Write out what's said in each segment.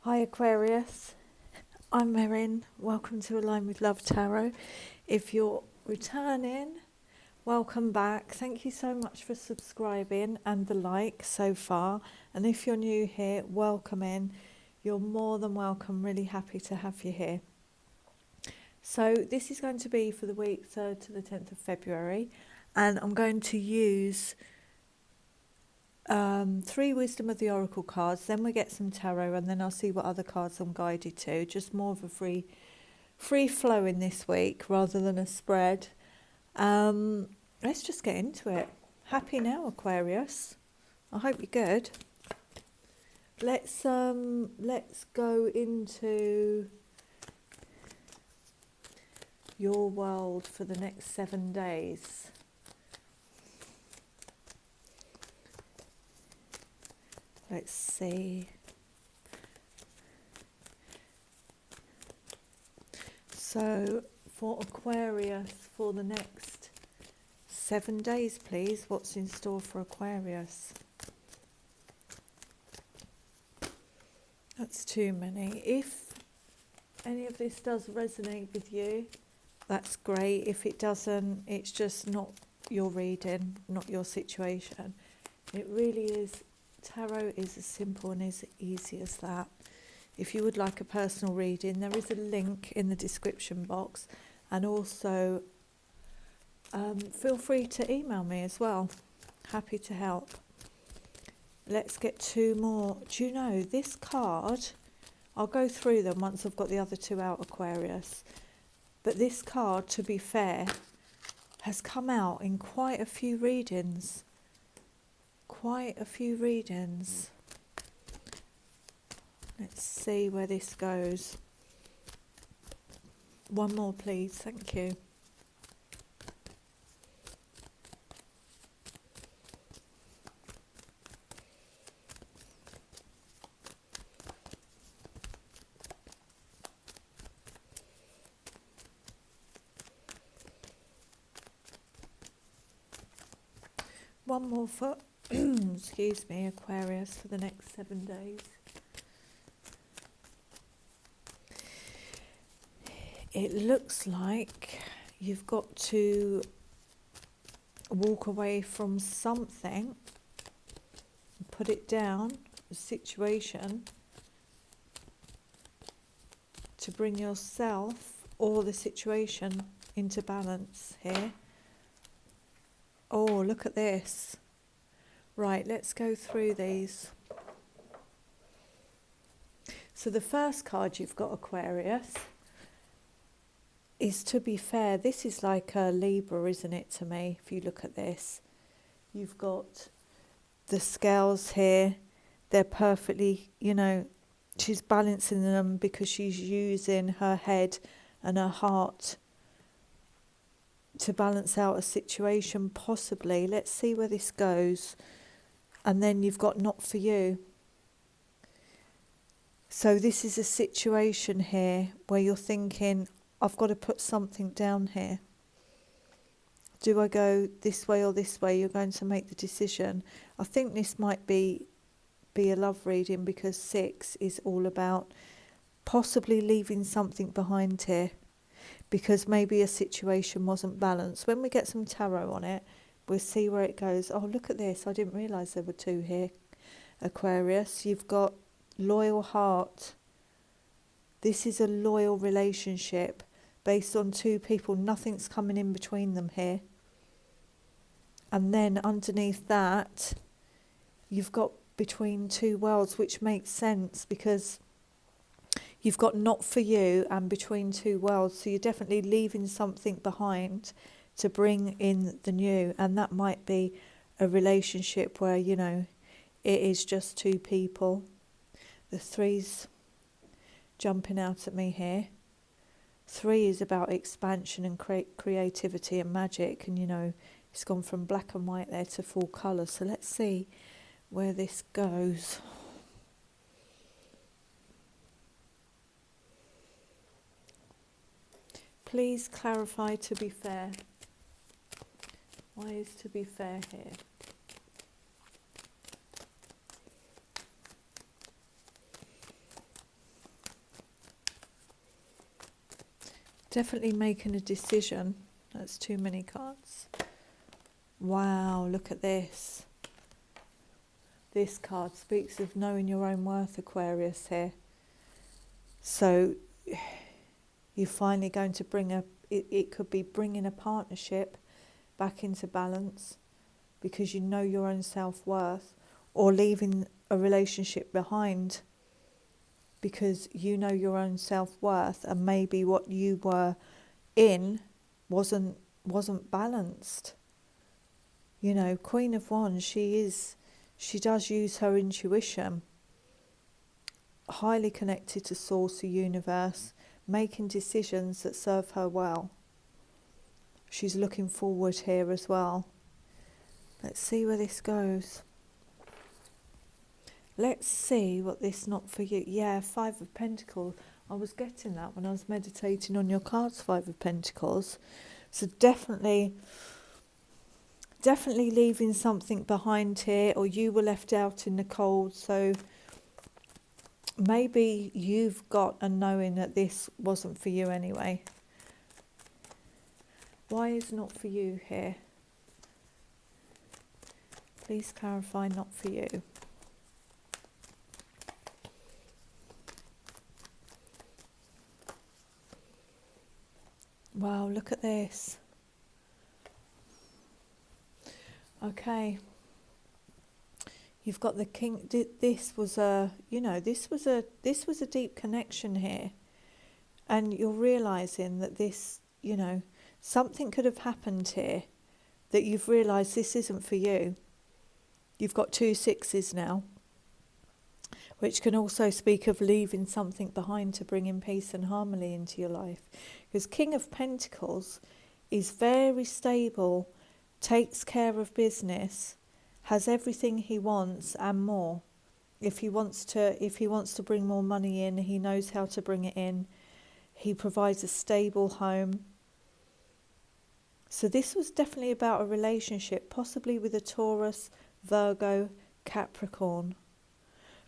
Hi Aquarius, I'm Erin. Welcome to Align with Love Tarot. If you're returning, welcome back. Thank you so much for subscribing and the like so far. And if you're new here, welcome in. You're more than welcome. Really happy to have you here. So this is going to be for the week 3rd to the 10th of February. And I'm going to use 3 Wisdom of the Oracle cards, then we get some tarot, and then I'll see what other cards I'm guided to. Just more of a free flow in this week rather than a spread. Let's just get into it. Happy now, Aquarius. I hope you're good. Let's go into your world for the next 7 days. Let's see. So for Aquarius for the next 7 days, please, what's in store for Aquarius? That's too many. If any of this does resonate with you, that's great. If it doesn't, it's just not your reading, not your situation. It really is. Tarot is as simple and as easy as that. If you would like a personal reading, there is a link in the description box, and also feel free to email me as well. Happy to help. Let's get 2 more. Do you know this card? I'll go through them once I've got the other 2 out, Aquarius. But this card, to be fair, has come out in quite a few readings. Let's see where this goes. 1 more, please. Thank you. One more for, excuse me, Aquarius for the next 7 days. It looks like you've got to walk away from something, put it down, a situation, to bring yourself or the situation into balance here. Oh, look at this. Right, let's go through these. So the first card you've got, Aquarius, is, to be fair, this is like a Libra, isn't it, to me, if you look at this. You've got the scales here. They're perfectly, she's balancing them because she's using her head and her heart to balance out a situation, possibly. Let's see where this goes. And then you've got not for you. So this is a situation here where you're thinking, I've got to put something down here. Do I go this way or this way? You're going to make the decision. I think this might be a love reading, because 6 is all about possibly leaving something behind here, because maybe a situation wasn't balanced. When we get some tarot on it, we'll see where it goes. Oh, look at this. I didn't realise there were 2 here, Aquarius. You've got loyal heart. This is a loyal relationship based on 2 people. Nothing's coming in between them here. And then underneath that, you've got between 2 worlds, which makes sense because you've got not for you and between 2 worlds. So you're definitely leaving something behind to bring in the new. And that might be a relationship where, it is just 2 people. The 3's jumping out at me here. 3 is about expansion and creativity and magic. And, it's gone from black and white there to full colour. So let's see where this goes. Please clarify, to be fair. Why is to be fair here? Definitely making a decision. That's too many cards. Wow, look at this. This card speaks of knowing your own worth, Aquarius, here. So you're finally going to bring it could be bringing a partnership back into balance because you know your own self-worth, or leaving a relationship behind because you know your own self-worth, and maybe what you were in wasn't balanced. You know, Queen of Wands, she does use her intuition, highly connected to Source, the universe, making decisions that serve her well. She's looking forward here as well. Let's see where this goes. Let's see what this not for you. Yeah, Five of Pentacles. I was getting that when I was meditating on your cards, Five of Pentacles. So definitely leaving something behind here, or you were left out in the cold. So maybe you've got a knowing that this wasn't for you anyway. Why is not for you here? Please clarify not for you. Wow, look at this. Okay. You've got the king. This was a, you know, this was a deep connection here. And you're realizing that this, you know, something could have happened here that you've realized this isn't for you. You've got 2 sixes now, which can also speak of leaving something behind to bring in peace and harmony into your life. Because King of Pentacles is very stable, takes care of business, has everything he wants and more. If he wants to bring more money in, he knows how to bring it in. He provides a stable home. So this was definitely about a relationship, possibly with a Taurus, Virgo, Capricorn.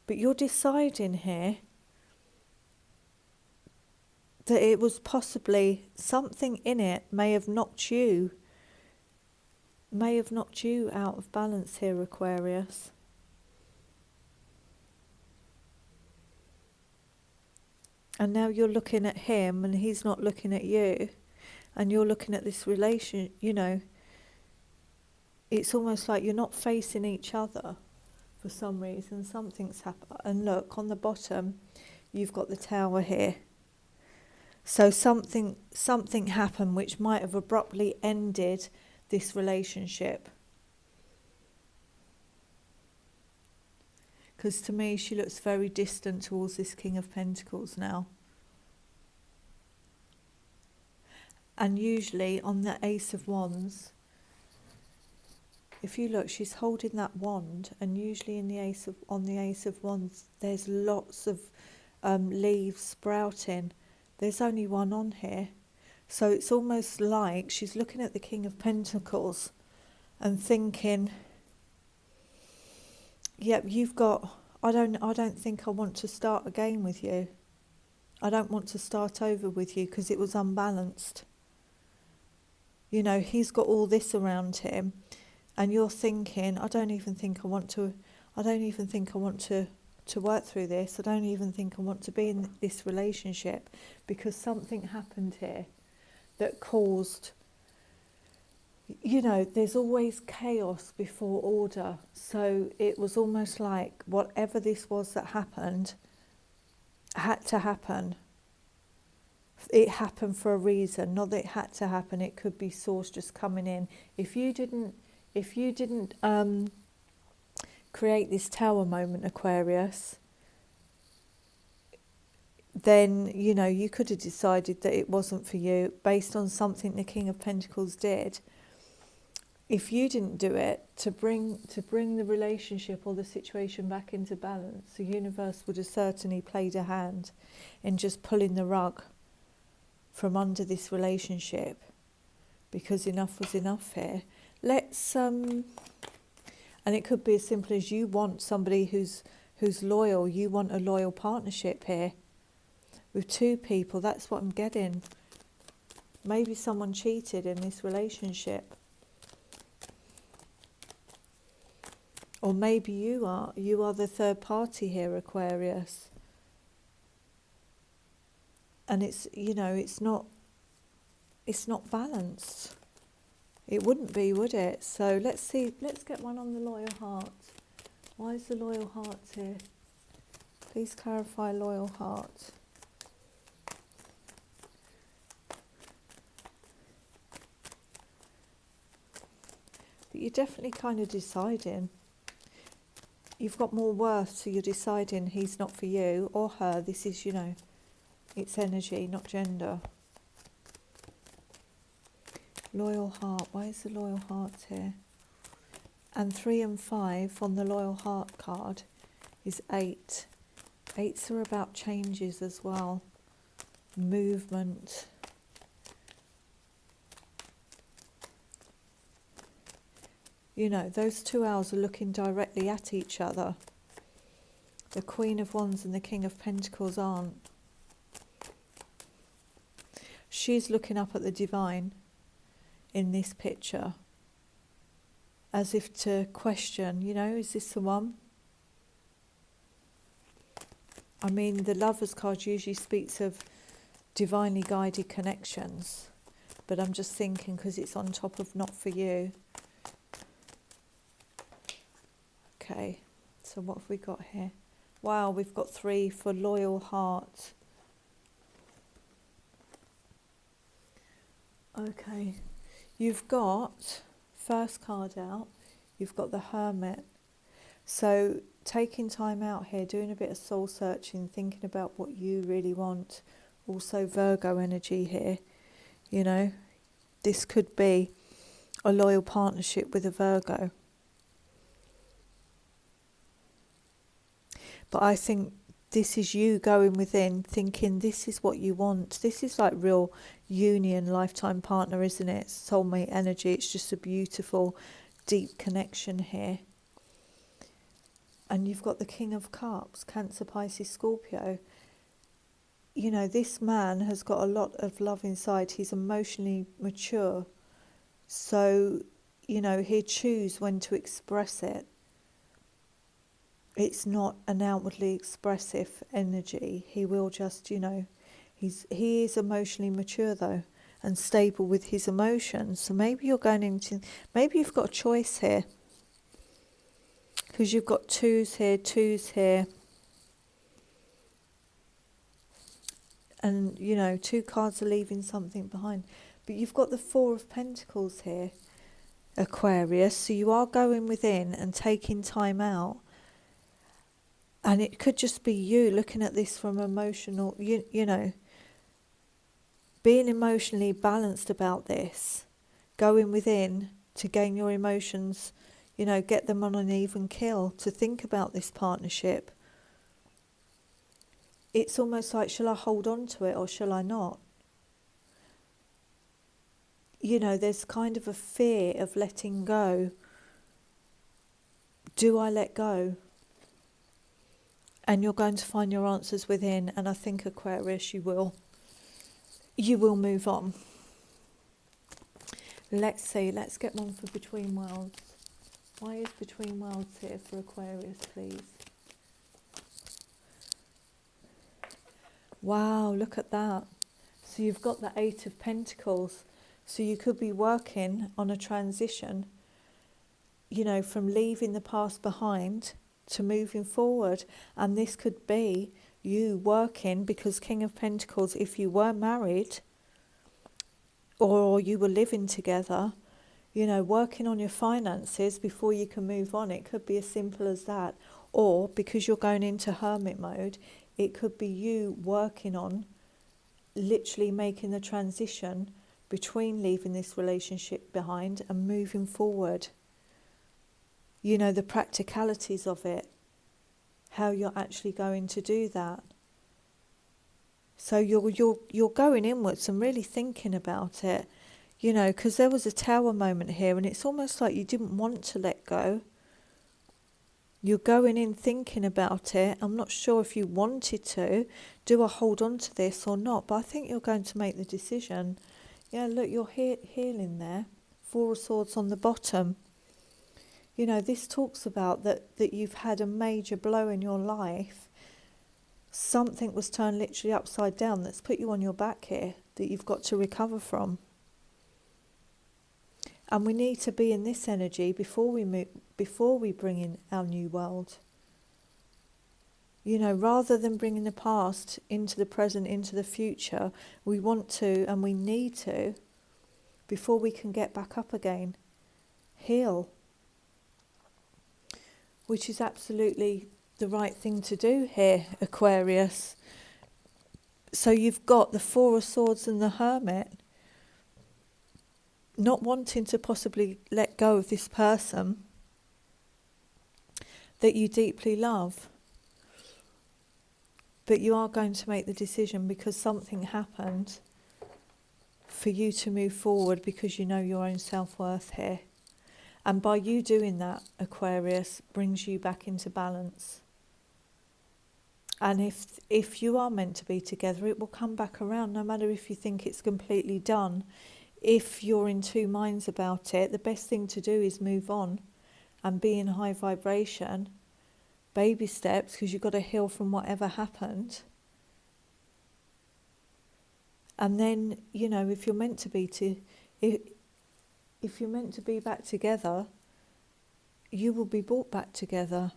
But you're deciding here that it was possibly something in it may have knocked you out of balance here, Aquarius. And now you're looking at him and he's not looking at you. And you're looking at this relation, you know, it's almost like you're not facing each other for some reason. Something's happened. And look, on the bottom, you've got the Tower here. So something happened which might have abruptly ended this relationship. Because to me, she looks very distant towards this King of Pentacles now. And usually on the Ace of Wands, if you look, she's holding that wand, and usually on the Ace of Wands, there's lots of leaves sprouting. There's only one on here. So it's almost like she's looking at the King of Pentacles and thinking, yep, you've got, I don't think I want to start again with you. I don't want to start over with you because it was unbalanced. You know, he's got all this around him, and you're thinking, I don't even think I want to work through this. I don't even think I want to be in this relationship, because something happened here that caused, you know, there's always chaos before order. So it was almost like whatever this was that happened had to happen. It happened for a reason, not that it had to happen. It could be Source just coming in. If you didn't create this Tower moment, Aquarius, then, you know, you could have decided that it wasn't for you based on something the King of Pentacles did. If you didn't do it to bring the relationship or the situation back into balance, the universe would have certainly played a hand in just pulling the rug from under this relationship, because enough was enough here. Let's and it could be as simple as you want somebody who's loyal. You want a loyal partnership here with 2 people. That's what I'm getting. Maybe someone cheated in this relationship. Or maybe you are the third party here, Aquarius. And it's, you know, it's not balanced. It wouldn't be, would it? So let's see, let's get one on the loyal heart. Why is the loyal heart here? Please clarify loyal heart. But you're definitely kind of deciding. You've got more worth, so you're deciding he's not for you or her. This is, you know, it's energy, not gender. Loyal heart. Why is the loyal heart here? And 3 and 5 on the loyal heart card is 8. 8s are about changes as well. Movement. You know, those 2 owls are looking directly at each other. The Queen of Wands and the King of Pentacles aren't. She's looking up at the divine in this picture, as if to question, you know, is this the one? I mean, the Lovers card usually speaks of divinely guided connections, but I'm just thinking because it's on top of not for you. Okay, so what have we got here? Wow, we've got 3 for loyal heart. Okay. You've got, first card out, you've got the Hermit. So taking time out here, doing a bit of soul searching, thinking about what you really want. Also Virgo energy here, you know. This could be a loyal partnership with a Virgo. But I think this is you going within, thinking this is what you want. This is like real union, lifetime partner, isn't it? Soulmate energy. It's just a beautiful, deep connection here. And you've got the King of Cups, Cancer, Pisces, Scorpio. You know, this man has got a lot of love inside. He's emotionally mature. So, you know, he'll choose when to express it. It's not an outwardly expressive energy. He will just, you know, he is emotionally mature though, and stable with his emotions. So maybe you're going into, maybe you've got a choice here, because you've got 2s here, 2s here, and you know, 2 cards are leaving something behind. But you've got the 4 of Pentacles here, Aquarius. So you are going within and taking time out. And it could just be you looking at this from emotional, you know, being emotionally balanced about this, going within to gain your emotions, you know, get them on an even keel, to think about this partnership. It's almost like, shall I hold on to it or shall I not? You know, there's kind of a fear of letting go. Do I let go? And you're going to find your answers within, and I think, Aquarius, you will move on. Let's see, let's get one for Between Worlds. Why is Between Worlds here for Aquarius, please? Wow, look at that. So you've got the 8 of Pentacles. So you could be working on a transition, you know, from leaving the past behind to moving forward. And this could be you working, because King of Pentacles, if you were married or you were living together, you know, working on your finances before you can move on. It could be as simple as that. Or because you're going into hermit mode, it could be you working on literally making the transition between leaving this relationship behind and moving forward. You know, the practicalities of it, how you're actually going to do that. So you're going inwards and really thinking about it, you know, because there was a Tower moment here, and it's almost like you didn't want to let go. You're going in thinking about it. I'm not sure if you wanted to. Do I hold on to this or not? But I think you're going to make the decision. Yeah, look, you're healing there. Four of Swords on the bottom. You know, this talks about that you've had a major blow in your life. Something was turned literally upside down that's put you on your back here that you've got to recover from. And we need to be in this energy before we bring in our new world. You know, rather than bringing the past into the present, into the future, we want to and we need to, before we can get back up again, heal. Which is absolutely the right thing to do here, Aquarius. So you've got the Four of Swords and the Hermit. Not wanting to possibly let go of this person that you deeply love. But you are going to make the decision because something happened for you to move forward because you know your own self-worth here. And by you doing that, Aquarius, brings you back into balance. And if you are meant to be together, it will come back around, no matter if you think it's completely done. If you're in two minds about it, the best thing to do is move on and be in high vibration. Baby steps, because you've got to heal from whatever happened. And then, you know, if you're meant to be if you're meant to be back together, you will be brought back together.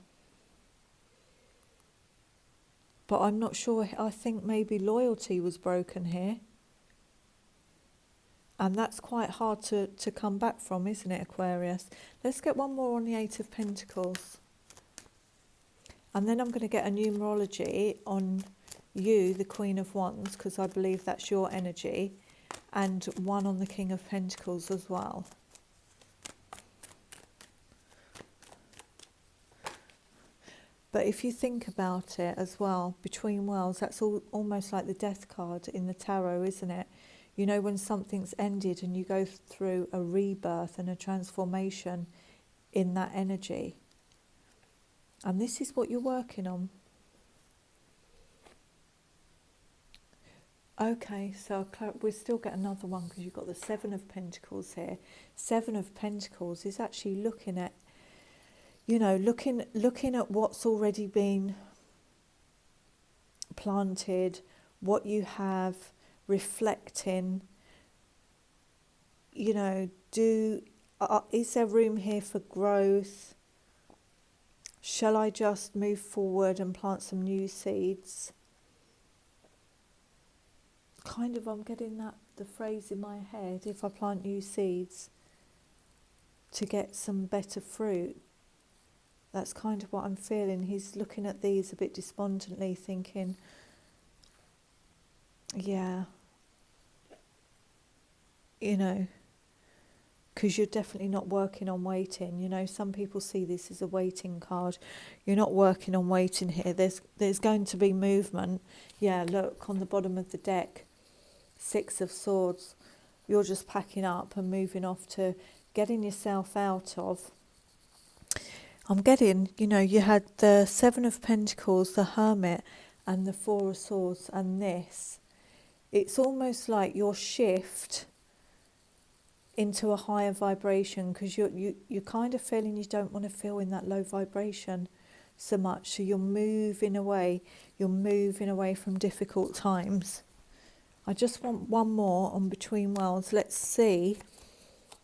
But I'm not sure, I think maybe loyalty was broken here. And that's quite hard to come back from, isn't it, Aquarius? Let's get one more on the Eight of Pentacles. And then I'm going to get a numerology on you, the Queen of Wands, because I believe that's your energy. And one on the King of Pentacles as well. But if you think about it as well, between worlds, that's almost like the Death card in the tarot, isn't it? You know, when something's ended and you go through a rebirth and a transformation in that energy. And this is what you're working on. Okay, so we'll still get another one because you've got the Seven of Pentacles here. Seven of Pentacles is actually looking at, you know, looking at what's already been planted, what you have, reflecting, you know, is there room here for growth? Shall I just move forward and plant some new seeds? Kind of, I'm getting the phrase in my head, if I plant new seeds to get some better fruit. That's kind of what I'm feeling. He's looking at these a bit despondently, thinking, yeah, you know, because you're definitely not working on waiting. You know, some people see this as a waiting card. You're not working on waiting here. There's going to be movement. Yeah, look, on the bottom of the deck, Six of Swords. You're just packing up and moving off to getting yourself out of. I'm getting, you know, you had the Seven of Pentacles, the Hermit, and the Four of Swords, and this. It's almost like your shift into a higher vibration, because you're kind of feeling you don't want to feel in that low vibration so much. So you're moving away from difficult times. I just want one more on Between Worlds. Let's see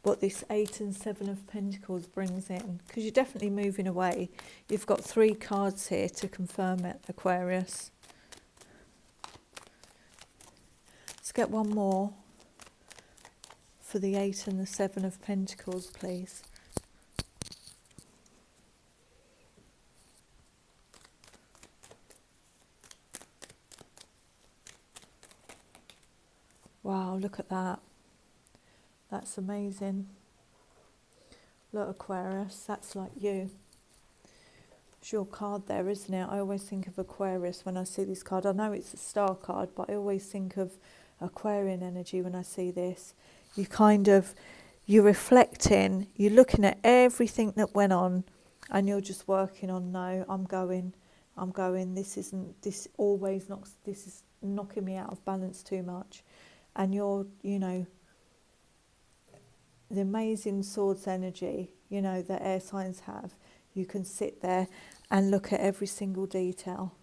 what this Eight and Seven of Pentacles brings in, because you're definitely moving away. You've got 3 cards here to confirm it, Aquarius. Let's get one more for the Eight and the Seven of Pentacles, please. Wow, look at that. That's amazing. Look, Aquarius, that's like you. It's your card there, isn't it? I always think of Aquarius when I see this card. I know it's a star card, but I always think of Aquarian energy when I see this. You're reflecting, you're looking at everything that went on, and you're just working on, no, I'm going, this is knocking me out of balance too much. And you're, you know, the amazing swords energy, you know, that air signs have. You can sit there and look at every single detail.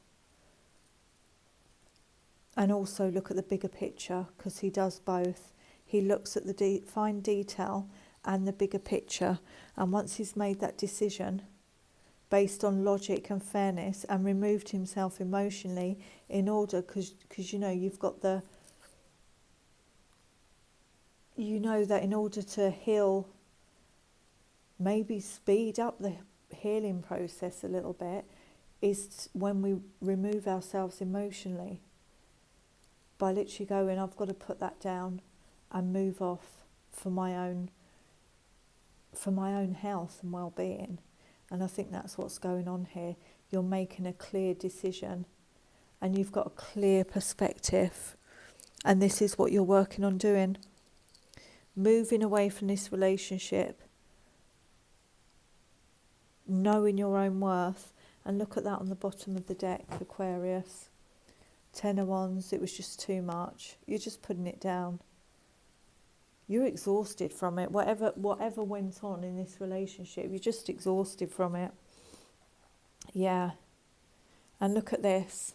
And also look at the bigger picture, because he does both. He looks at the fine detail and the bigger picture. And once he's made that decision based on logic and fairness and removed himself emotionally in order, because you know, you've got the, you know that in order to heal, maybe speed up the healing process a little bit, is when we remove ourselves emotionally. By literally going, I've got to put that down and move off for my own health and well-being. And I think that's what's going on here. You're making a clear decision and you've got a clear perspective. And this is what you're working on doing. Moving away from this relationship. Knowing your own worth. And look at that on the bottom of the deck, Aquarius. 10 of Wands, it was just too much. You're just putting it down. You're exhausted from it. Whatever went on in this relationship, you're just exhausted from it. Yeah. And look at this.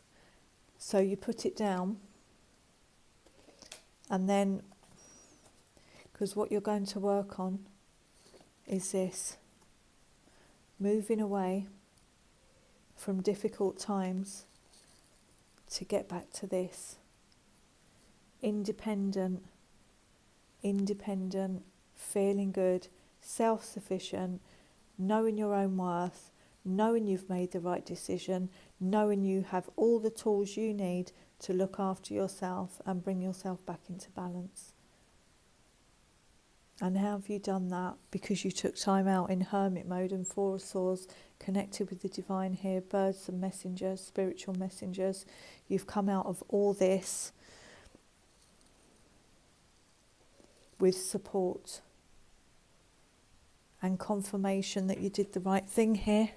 So you put it down. And then, because what you're going to work on is this. Moving away from difficult times to get back to this. Independent, feeling good, self-sufficient, knowing your own worth, knowing you've made the right decision, knowing you have all the tools you need to look after yourself and bring yourself back into balance. And how have you done that? Because you took time out in hermit mode and Four of Swords, connected with the divine here, birds and messengers, spiritual messengers. You've come out of all this with support and confirmation that you did the right thing here,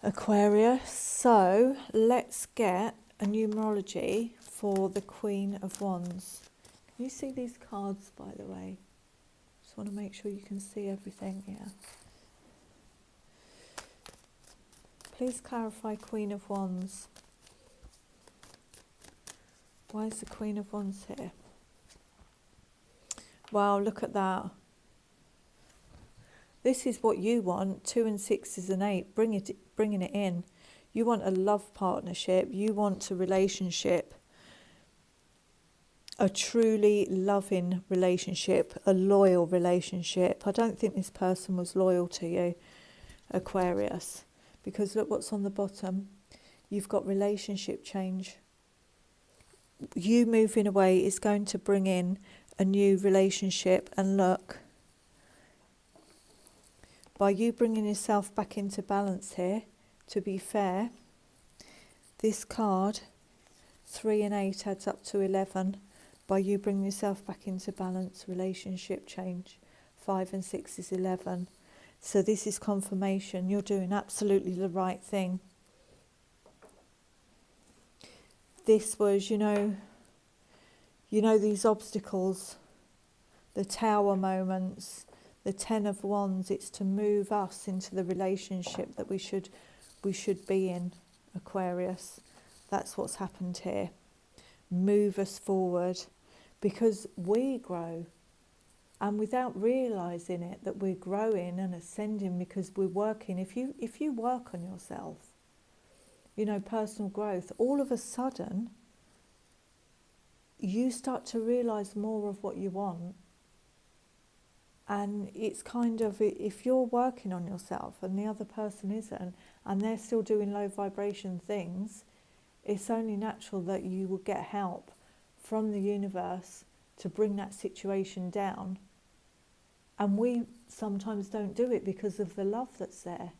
Aquarius. So let's get a numerology for the Queen of Wands. Can you see these cards, by the way? Just want to make sure you can see everything. Yeah. Please clarify Queen of Wands. Why is the Queen of Wands here? Wow, look at that. This is what you want. 2 and 6 is an 8. Bringing it in. You want a love partnership. You want a relationship. A truly loving relationship. A loyal relationship. I don't think this person was loyal to you, Aquarius. Because look what's on the bottom. You've got relationship change. You moving away is going to bring in a new relationship. And look, by you bringing yourself back into balance here, to be fair, this card, 3 and 8 adds up to 11. By you bringing yourself back into balance, relationship change. 5 and 6 is 11. So this is confirmation. You're doing absolutely the right thing. This was, you know these obstacles, the Tower moments, the 10 of Wands. It's to move us into the relationship that we should be in, Aquarius. That's what's happened here. Move us forward, because we grow, and without realizing it, that we're growing and ascending because we're working. If you work on yourself, personal growth, all of a sudden you start to realize more of what you want. And it's kind of, if you're working on yourself and the other person isn't, and they're still doing low vibration things, it's only natural that you will get help from the universe to bring that situation down. And we sometimes don't do it because of the love that's there.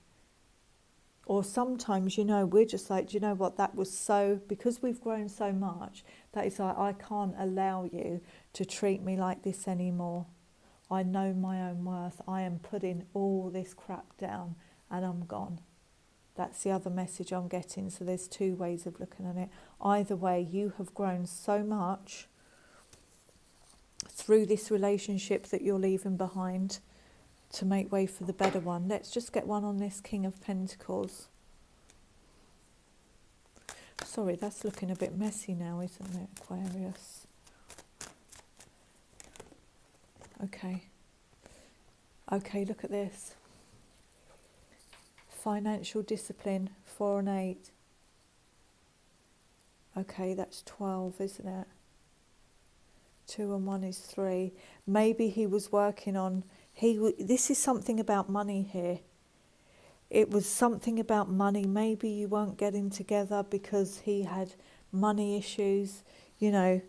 Or sometimes, we're just like, do you know what, that was so, because we've grown so much, that is like, I can't allow you to treat me like this anymore. I know my own worth. I am putting all this crap down and I'm gone. That's the other message I'm getting. So there's 2 ways of looking at it. Either way, you have grown so much through this relationship that you're leaving behind to make way for the better one. Let's just get one on this King of Pentacles. Sorry, that's looking a bit messy now, isn't it, Aquarius? Okay. Okay, look at this. Financial discipline, 4 and 8. Okay, that's 12, isn't it? 2 and 1 is 3. Maybe he was working on... This is something about money here. It was something about money. Maybe you weren't getting together because he had money issues. You know,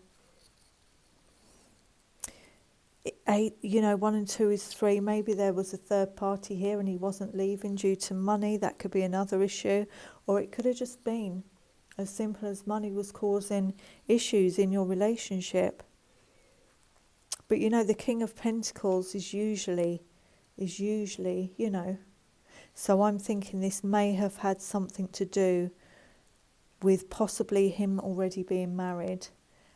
8, 1 and 2 is 3. Maybe there was a third party here and he wasn't leaving due to money. That could be another issue. Or it could have just been as simple as money was causing issues in your relationship. But the King of Pentacles is usually, So I'm thinking this may have had something to do with possibly him already being married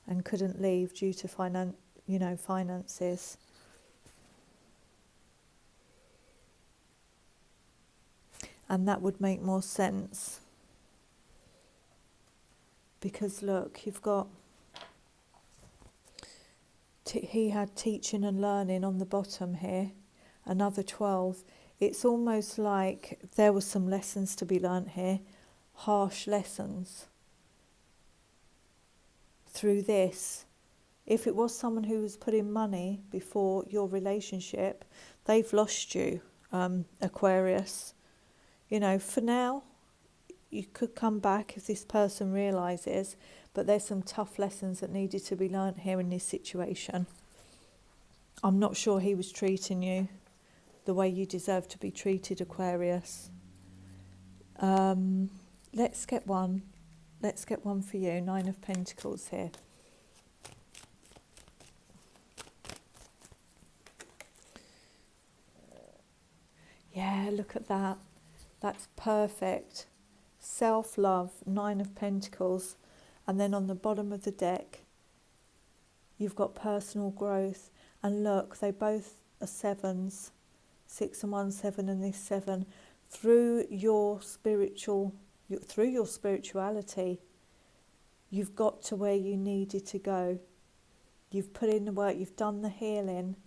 and couldn't leave due to finances. And that would make more sense. Because look, you've got... he had teaching and learning on the bottom here. Another 12. It's almost like there were some lessons to be learnt here. Harsh lessons. Through this. If it was someone who was putting money before your relationship, they've lost you, Aquarius. For now, you could come back if this person realises, but there's some tough lessons that needed to be learnt here in this situation. I'm not sure he was treating you the way you deserve to be treated, Aquarius. Let's get one. Let's get one for you. 9 of Pentacles here. Yeah, look at that. That's perfect. Self-love, 9 of Pentacles. And then on the bottom of the deck, you've got personal growth. And look, they both are 7s. 6 and 1, 7 and this 7. Through your spirituality, you've got to where you needed to go. You've put in the work, you've done the healing.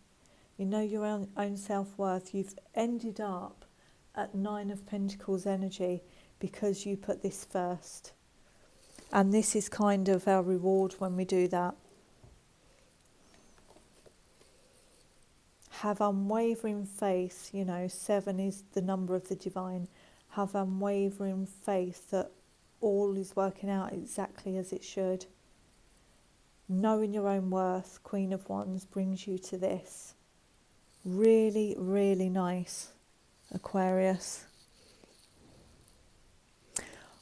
You know your own self-worth. You've ended up at 9 of Pentacles energy because you put this first. And this is kind of our reward when we do that. Have unwavering faith, 7 is the number of the divine. Have unwavering faith that all is working out exactly as it should. Knowing your own worth, Queen of Wands, brings you to this. Really, really nice, Aquarius.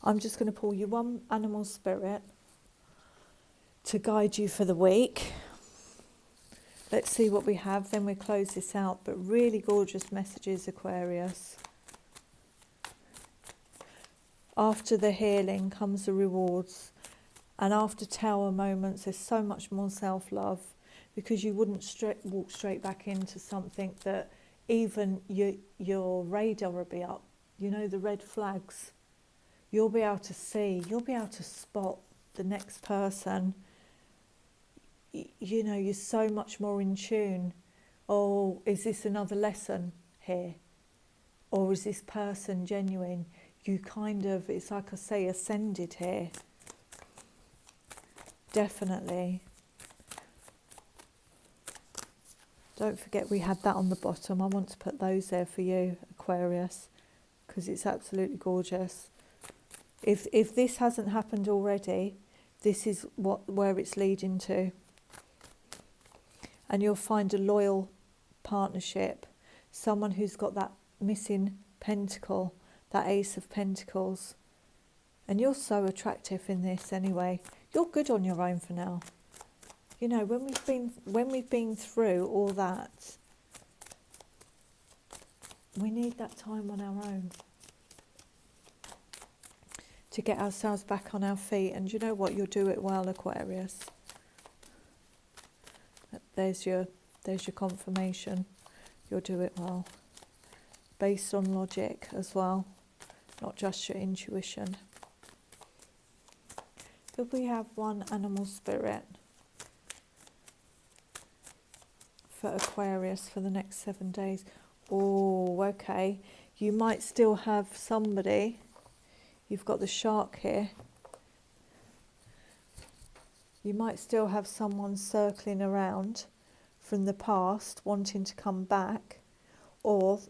I'm just going to pull you one animal spirit to guide you for the week. Let's see what we have, then we'll close this out. But really gorgeous messages, Aquarius. After the healing comes the rewards. And after tower moments, there's so much more self-love. Because you wouldn't walk straight back into something that even your radar will be up. The red flags. You'll be able to see, you'll be able to spot the next person. You're so much more in tune. Oh, is this another lesson here? Or is this person genuine? You kind of, it's like I say, ascended here. Definitely. Don't forget we had that on the bottom. I want to put those there for you, Aquarius, because it's absolutely gorgeous. If this hasn't happened already, this is where it's leading to. And you'll find a loyal partnership, someone who's got that missing pentacle, that Ace of Pentacles. And you're so attractive in this anyway. You're good on your own for now. When we've been through all that, we need that time on our own to get ourselves back on our feet. And you know what? You'll do it well, Aquarius. there's your confirmation. You'll do it well. Based on logic as well, not just your intuition. Could we have one animal spirit for Aquarius for the next 7 days? Oh, okay. You might still have somebody. You've got the shark here. You might still have someone circling around from the past, wanting to come back. Or,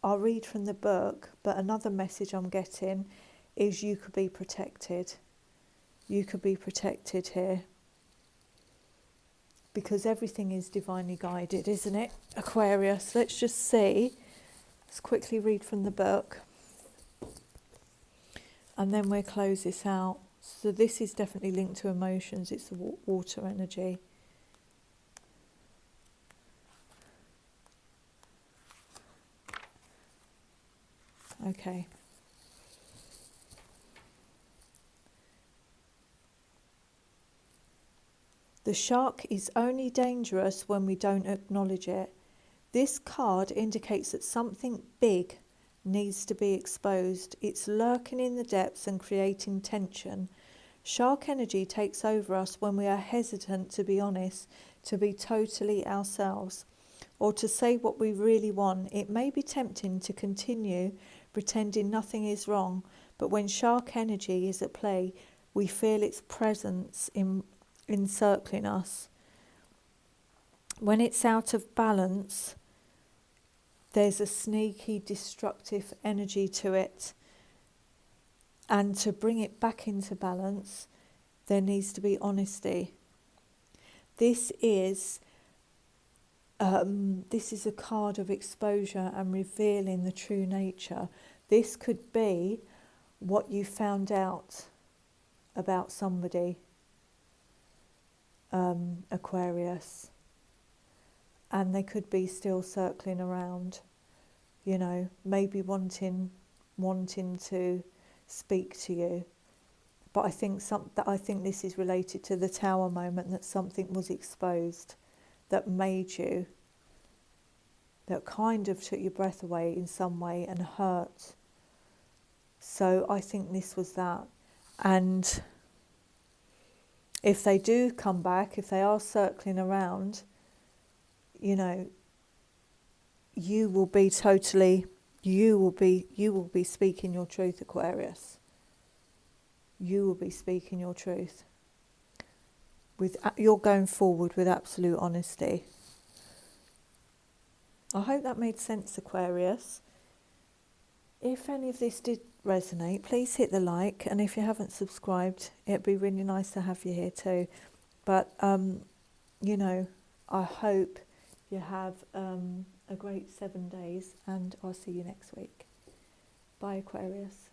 I'll read from the book, but another message I'm getting is you could be protected. You could be protected here. Because everything is divinely guided, isn't it, Aquarius? Let's just see. Let's quickly read from the book. And then we'll close this out. So this is definitely linked to emotions. It's the water energy. Okay. The shark is only dangerous when we don't acknowledge it. This card indicates that something big needs to be exposed. It's lurking in the depths and creating tension. Shark energy takes over us when we are hesitant to be honest, to be totally ourselves, or to say what we really want. It may be tempting to continue pretending nothing is wrong, but when shark energy is at play, we feel its presence encircling us. When it's out of balance, there's a sneaky, destructive energy to it. And to bring it back into balance, there needs to be honesty. This is a card of exposure and revealing the true nature. This could be what you found out about somebody, Aquarius. And they could be still circling around, you know, maybe wanting to speak to you. But I think this is related to the Tower moment, that something was exposed that made you, that kind of took your breath away in some way and hurt. So I think this was that. And if they do come back, if they are circling around, you know, you will be speaking your truth, Aquarius. You will be speaking your truth. You're going forward with absolute honesty. I hope that made sense, Aquarius. If any of this did resonate, please hit the like, and if you haven't subscribed, it'd be really nice to have you here too. But you know, I hope you have a great 7 days, and I'll see you next week. Bye, Aquarius.